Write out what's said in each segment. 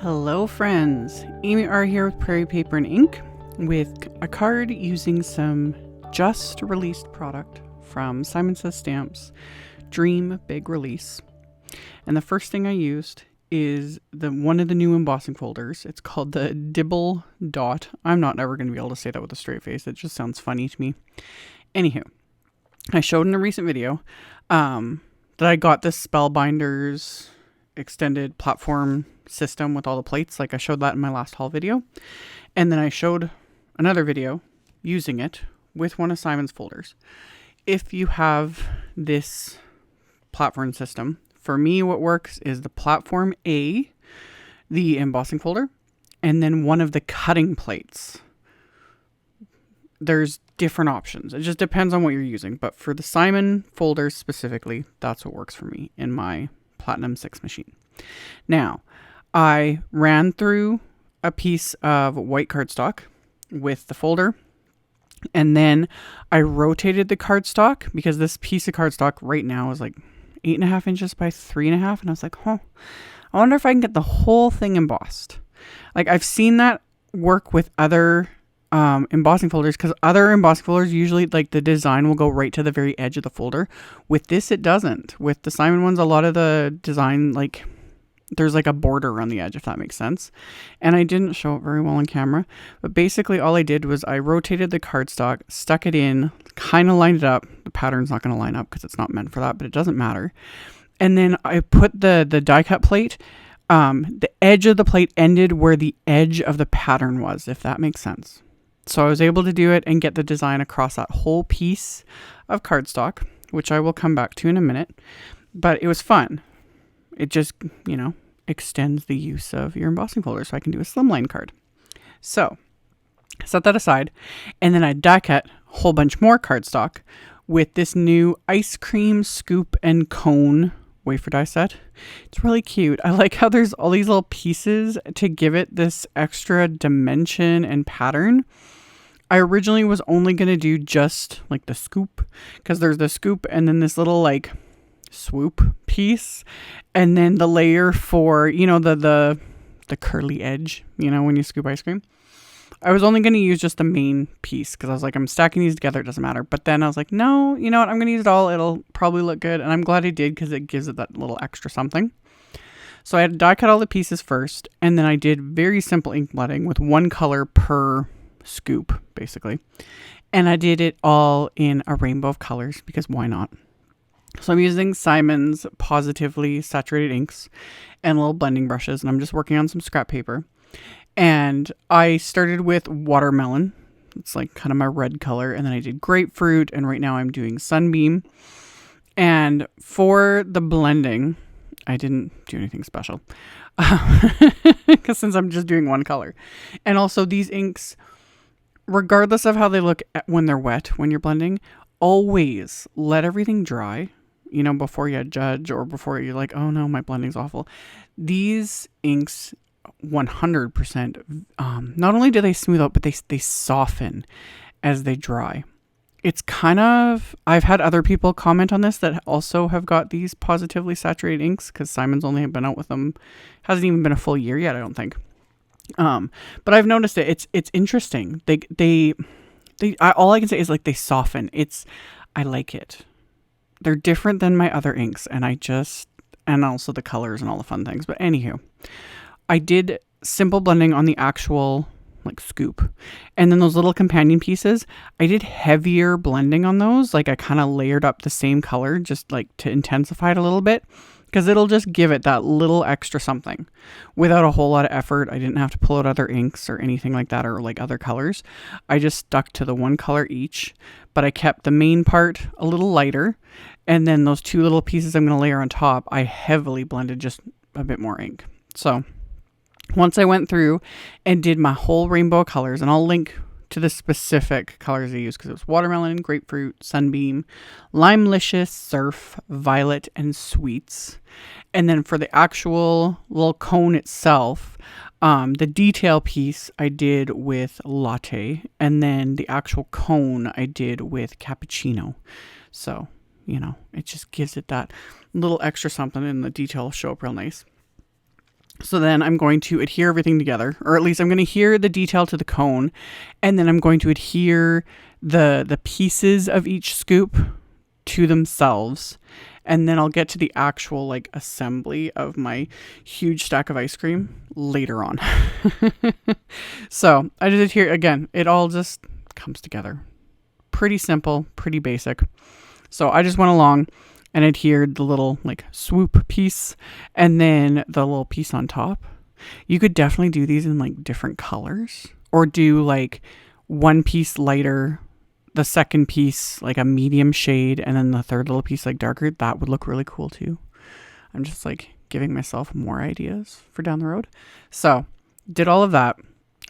Hello friends, AmyR here with Prairie Paper and Ink with a card using some just released product from Simon Says Stamps Dream Big Release. And the first thing I used is one of the new embossing folders. It's called the Dibble Dot. I'm not ever going to be able to say that with a straight face. It just sounds funny to me. Anywho, I showed in a recent video that I got this Spellbinders extended platform system with all the plates. Like I showed that in my last haul video. And then I showed another video using it with one of Simon's folders. If you have this platform system, for me what works is the platform A, the embossing folder, and then one of the cutting plates. There's different options. It just depends on what you're using. But for the Simon folders specifically, that's what works for me in my Platinum 6 machine. Now, I ran through a piece of white cardstock with the folder, and then I rotated the cardstock because this piece of cardstock right now is like 8.5 inches by 3.5, and I was like, I wonder if I can get the whole thing embossed. Like I've seen that work with other embossing folders, because other embossing folders usually like the design will go right to the very edge of the folder. With this it doesn't. With the Simon ones, a lot of the design, like there's like a border around the edge, if that makes sense. And I didn't show it very well on camera, but basically all I did was I rotated the cardstock, stuck it in, kind of lined it up. The pattern's not going to line up because it's not meant for that, but it doesn't matter. And then I put the die cut plate, the edge of the plate ended where the edge of the pattern was, if that makes sense. So I was able to do it and get the design across that whole piece of cardstock, which I will come back to in a minute. But it was fun. It just, extends the use of your embossing folder, so I can do a Slimline card. So set that aside, and then I die cut a whole bunch more cardstock with this new ice cream scoop and cone wafer die set. It's really cute. I like how there's all these little pieces to give it this extra dimension and pattern. I originally was only going to do just like the scoop, because there's the scoop and then this little like swoop piece, and then the layer for, the curly edge, when you scoop ice cream. I was only going to use just the main piece because I was like, I'm stacking these together, it doesn't matter. But then I was like, no, you know what, I'm going to use it all. It'll probably look good. And I'm glad I did, because it gives it that little extra something. So I had to die cut all the pieces first, and then I did very simple ink blending with one color per scoop, basically. And I did it all in a rainbow of colors, because why not? So I'm using Simon's Pawsitively saturated inks and little blending brushes, and I'm just working on some scrap paper. And I started with watermelon. It's like kind of my red color. And then I did grapefruit, and right now I'm doing sunbeam. And for the blending, I didn't do anything special, because since I'm just doing one color. And also these inks, regardless of how they look when they're wet, when you're blending, always let everything dry, before you judge, or before you're like, oh no, my blending's awful. These inks 100%, not only do they smooth out, but they soften as they dry. It's kind of, I've had other people comment on this that also have got these Pawsitively saturated inks, because Simon's only been out with them, hasn't even been a full year yet, I don't think. But I've noticed it. It's interesting. They all I can say is like they soften. I like it. They're different than my other inks, and and also the colors and all the fun things. But anywho, I did simple blending on the actual like scoop, and then those little companion pieces, I did heavier blending on those. Like I kind of layered up the same color just like to intensify it a little bit, because it'll just give it that little extra something without a whole lot of effort. I didn't have to pull out other inks or anything like that, or like other colors. I just stuck to the one color each, but I kept the main part a little lighter. And then those two little pieces I'm going to layer on top, I heavily blended just a bit more ink. So once I went through and did my whole rainbow of colors, and I'll link to the specific colors I used, because it was watermelon, grapefruit, sunbeam, LIMELICIOUS, surf, violet, and sweets. And then for the actual little cone itself, the detail piece I did with latte, and then the actual cone I did with cappuccino. So, it just gives it that little extra something, and the detail will show up real nice. So then I'm going to adhere everything together, or at least I'm going to adhere the detail to the cone, and then I'm going to adhere the pieces of each scoop to themselves, and then I'll get to the actual like assembly of my huge stack of ice cream later on. So I just adhere again. It all just comes together. Pretty simple, pretty basic. So I just went along and adhered the little like swoop piece and then the little piece on top. You could definitely do these in like different colors, or do like one piece lighter, the second piece like a medium shade, and then the third little piece like darker. That would look really cool too. I'm just like giving myself more ideas for down the road. So did all of that.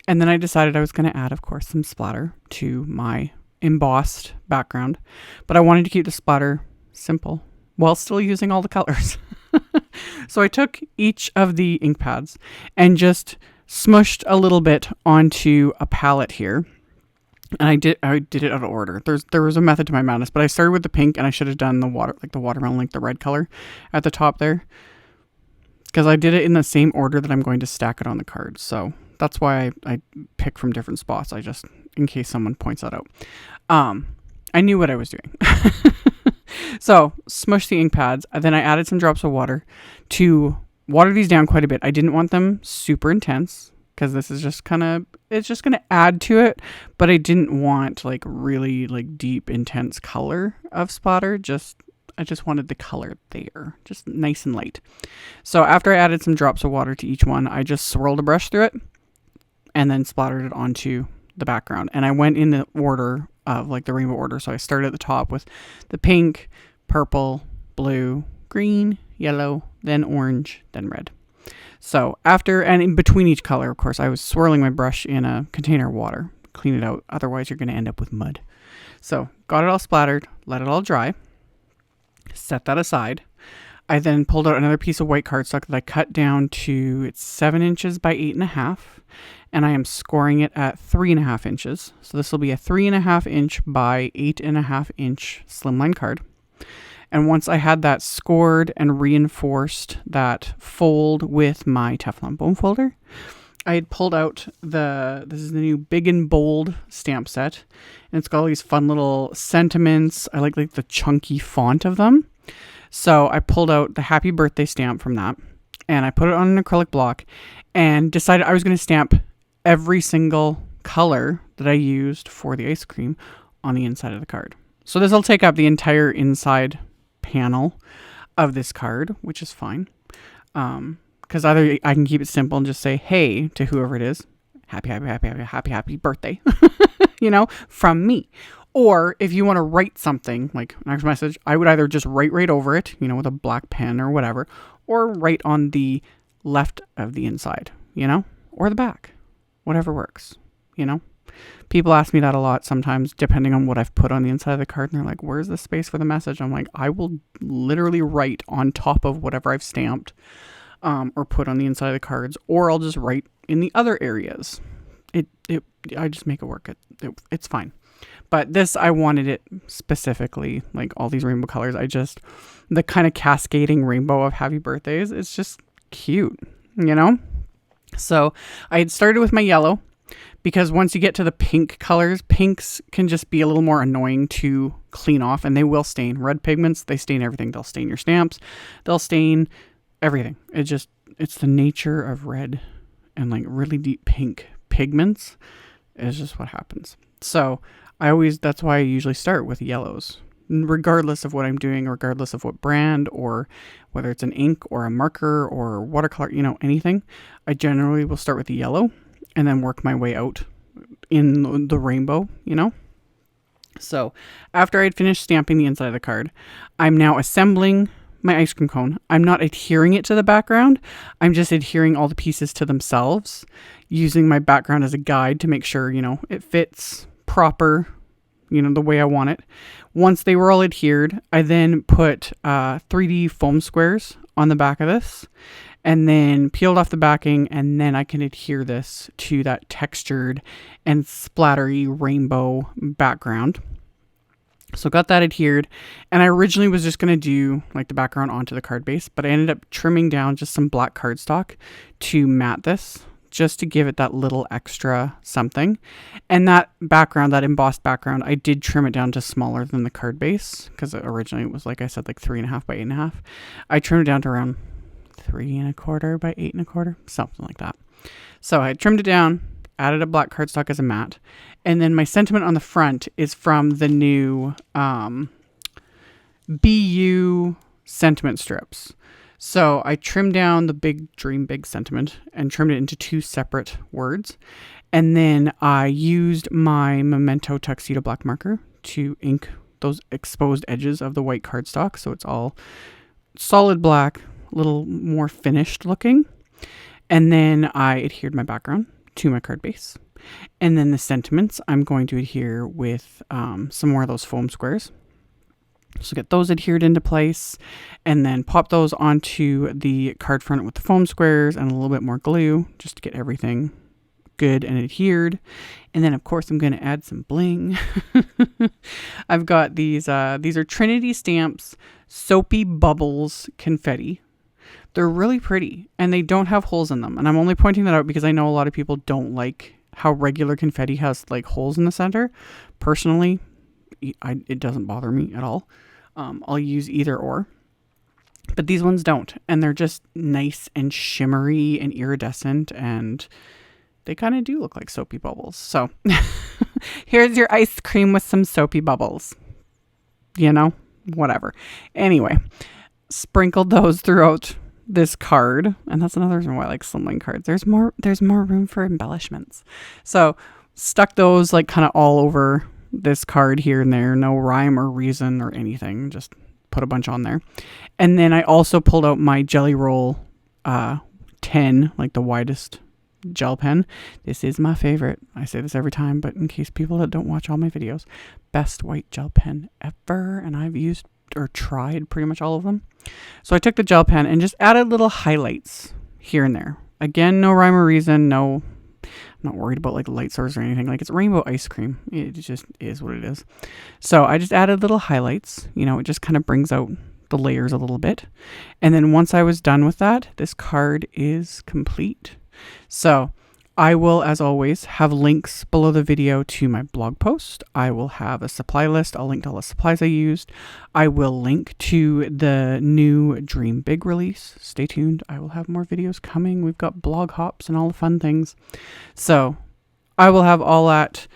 And then I decided I was going to add, of course, some splatter to my embossed background, but I wanted to keep the splatter simple while still using all the colors. So I took each of the ink pads and just smushed a little bit onto a palette here. And I did it out of order. There was a method to my madness, but I started with the pink, and I should have done the watermelon, like the red color at the top there, because I did it in the same order that I'm going to stack it on the card. So that's why I pick from different spots. I just, in case someone points that out. I knew what I was doing. So smush the ink pads. Then I added some drops of water to water these down quite a bit. I didn't want them super intense, because this is just it's just going to add to it. But I didn't want like really like deep, intense color of splatter. I just wanted the color there, just nice and light. So after I added some drops of water to each one, I just swirled a brush through it and then splattered it onto the background. And I went in the order of like the rainbow order. So I started at the top with the pink, purple, blue, green, yellow, then orange, then red. So after, and in between each color, of course, I was swirling my brush in a container of water. Clean it out. Otherwise, you're going to end up with mud. So got it all splattered, let it all dry, set that aside. I then pulled out another piece of white cardstock that I cut down to, it's 7 inches by 8.5. And I am scoring it at 3.5 inches. So this will be a 3.5 inch by 8.5 inch slimline card. And once I had that scored and reinforced that fold with my Teflon bone folder, I had pulled out this is the new Big and Bold stamp set. And it's got all these fun little sentiments. I like the chunky font of them. So I pulled out the happy birthday stamp from that, and I put it on an acrylic block and decided I was going to stamp every single color that I used for the ice cream on the inside of the card. So this will take up the entire inside panel of this card, which is fine. Because either I can keep it simple and just say, hey, to whoever it is, happy birthday, from me. Or if you want to write something like an extra message, I would either just write right over it, with a black pen or whatever, or write on the left of the inside, or the back, whatever works, People ask me that a lot sometimes, depending on what I've put on the inside of the card, and they're like, where's the space for the message? I'm like, I will literally write on top of whatever I've stamped or put on the inside of the cards, or I'll just write in the other areas. I just make it work. It's fine. But this, I wanted it specifically, like all these rainbow colors. The kind of cascading rainbow of happy birthdays, it's just cute, So I had started with my yellow, because once you get to the pink colors, pinks can just be a little more annoying to clean off, and they will stain. Red pigments, they stain everything. They'll stain your stamps. They'll stain everything. It's the nature of red and like really deep pink pigments is just what happens. So that's why I usually start with yellows, regardless of what I'm doing, regardless of what brand, or whether it's an ink or a marker or watercolor, anything. I generally will start with the yellow and then work my way out in the rainbow, So after I'd finished stamping the inside of the card, I'm now assembling my ice cream cone. I'm not adhering it to the background. I'm just adhering all the pieces to themselves, using my background as a guide to make sure, it fits proper, the way I want it. Once they were all adhered, I then put 3D foam squares on the back of this, and then peeled off the backing, and then I can adhere this to that textured and splattery rainbow background. So got that adhered, and I originally was just going to do like the background onto the card base, but I ended up trimming down just some black cardstock to mat this, just to give it that little extra something. And that background, that embossed background, I did trim it down to smaller than the card base, because originally it was, like I said, like 3.5 by 8.5. I trimmed it down to around 3.25 by 8.25, something like that. So I trimmed it down, added a black cardstock as a mat, and then my sentiment on the front is from the new BU sentiment strips. So I trimmed down the big dream big sentiment and trimmed it into 2 separate words. And then I used my Memento Tuxedo black marker to ink those exposed edges of the white cardstock. So it's all solid black, a little more finished looking. And then I adhered my background to my card base. And then the sentiments, I'm going to adhere with some more of those foam squares. So get those adhered into place, and then pop those onto the card front with the foam squares and a little bit more glue just to get everything good and adhered. And then of course I'm going to add some bling. I've got these are Trinity Stamps Soapy Bubbles confetti. They're really pretty and they don't have holes in them. And I'm only pointing that out because I know a lot of people don't like how regular confetti has like holes in the center. Personally, it doesn't bother me at all. I'll use either or, but these ones don't. And they're just nice and shimmery and iridescent, and they kind of do look like soapy bubbles. So here's your ice cream with some soapy bubbles, you know, whatever. Anyway, sprinkled those throughout this card, and that's another reason why I like Slimline cards. There's more room for embellishments. So stuck those like kind of all over this card here and there, no rhyme or reason or anything, just put a bunch on there. And then I also pulled out my Jelly Roll 10, like the widest gel pen. This is my favorite. I say this every time, but in case people that don't watch all my videos, best white gel pen ever, and I've used or tried pretty much all of them. So I took the gel pen and just added little highlights here and there. Again, no rhyme or reason, no, I'm not worried about like light source or anything. Like, it's rainbow ice cream. It just is what it is. So I just added little highlights. You know, it just kind of brings out the layers a little bit. And then once I was done with that, this card is complete. So I will, as always, have links below the video to my blog post. I will have a supply list. I'll link to all the supplies I used. I will link to the new Dream Big release. Stay tuned. I will have more videos coming. We've got blog hops and all the fun things. So I will have all that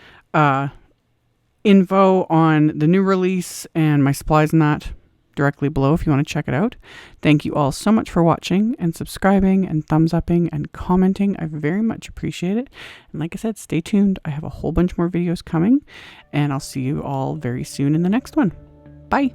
info on the new release and my supplies and that directly below if you want to check it out. Thank you all so much for watching and subscribing and thumbs upping and commenting. I very much appreciate it. And like I said, stay tuned. I have a whole bunch more videos coming, and I'll see you all very soon in the next one. Bye.